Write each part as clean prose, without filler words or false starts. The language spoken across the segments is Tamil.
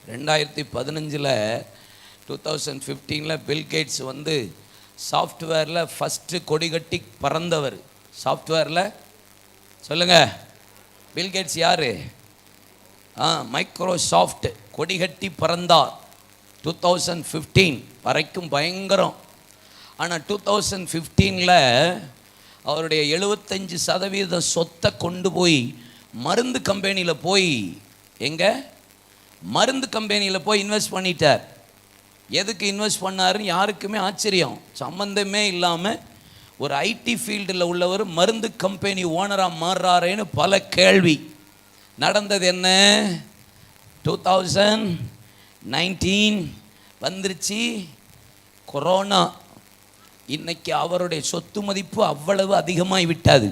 2015 2015 பில்கேட்ஸ் சாஃப்ட்வேரில் ஃபஸ்ட்டு கொடி கட்டி பறந்தவர். சாஃப்ட்வேரில் சொல்லுங்கள், பில்கேட்ஸ் யார்? மைக்ரோசாஃப்ட் கொடி கட்டி பறந்தார் 2015 வரைக்கும், பயங்கரம். ஆனால் 2015 அவருடைய 75% சொத்தை கொண்டு போய் மருந்து கம்பெனியில் போய் மருந்து கம்பெனியில் போய் இன்வெஸ்ட் பண்ணிட்டார். எதுக்கு இன்வெஸ்ட் பண்ணாருன்னு யாருக்குமே ஆச்சரியம். சம்மந்தமே இல்லாமல் ஒரு ஐடி ஃபீல்டில் உள்ளவர் மருந்து கம்பெனி ஓனராக மாறுறாரேன்னு பல கேள்வி. நடந்தது என்ன? 2019 வந்துருச்சு கொரோனா. இன்னைக்கு அவருடைய சொத்து மதிப்பு அவ்வளவு அதிகமாகி விட்டாது.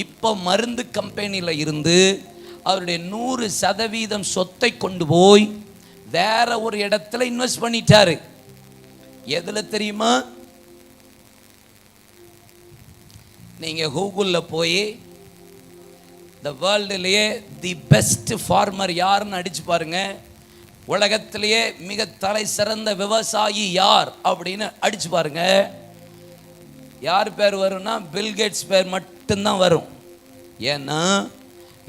இப்போ மருந்து கம்பெனியில் இருந்து அவருடைய 100% சொத்தை கொண்டு போய் வேற ஒரு இடத்துல இன்வெஸ்ட் பண்ணிட்டாரு. எதில் தெரியுமா? நீங்கள் கூகுளில் போய் த வேர்ல்டுலேயே தி பெஸ்ட் ஃபார்மர் யாருன்னு அடிச்சு பாருங்க. உலகத்திலேயே மிக தலை சிறந்த விவசாயி யார் அப்படின்னு அடிச்சு பாருங்க. யார் பேர் வரும்னா பில்கேட்ஸ் பேர் மட்டும்தான் வரும். ஏன்னா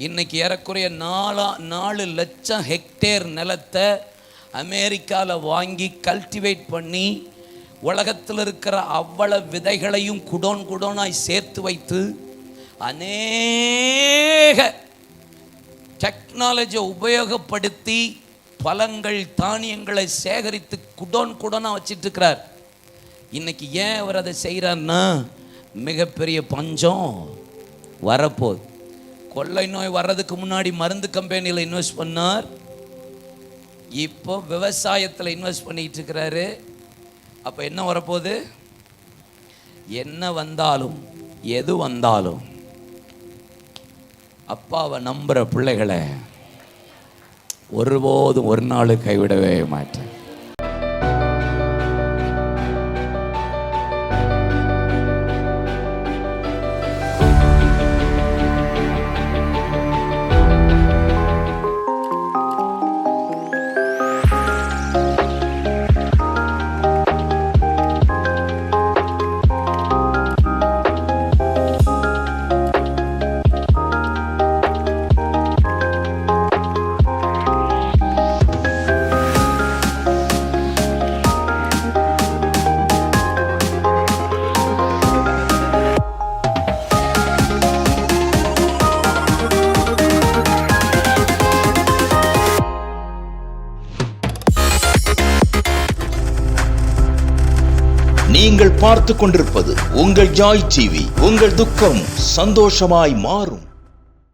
இன்னைக்கு ஏறக்குறைய 4 லட்சம் ஹெக்டேர் நிலத்தை அமெரிக்காவில் வாங்கி கல்டிவேட் பண்ணி உலகத்தில் இருக்கிற அவ்வளவு விதைகளையும் குடோனாய் சேர்த்து வைத்து அநேக டெக்னாலஜியை உபயோகப்படுத்தி பழங்கள் தானியங்களை சேகரித்து குடோனாக வச்சிட்டு இருக்கிறார். இன்னைக்கு ஏன் அவர் அதை செய்கிறார்னா, மிகப்பெரிய பஞ்சம் வரப்போகுது. கொள்ளை நோய் வர்றதுக்கு முன்னாடி மருந்து கம்பெனியில் இன்வெஸ்ட் பண்ணார். இப்போ விவசாயத்தில் இன்வெஸ்ட் பண்ணிட்டு இருக்கிறாரு. அப்போ என்ன வரப்போகுது? என்ன வந்தாலும் எது வந்தாலும் அப்பாவை நம்புகிற பிள்ளைகளை ஒருபோதும் ஒரு நாள் கைவிடவே மாட்டேன். நீங்கள் பார்த்து கொண்டிருப்பது உங்கள் ஜாய் டிவி. உங்கள் துக்கம் சந்தோஷமாய் மாறும்.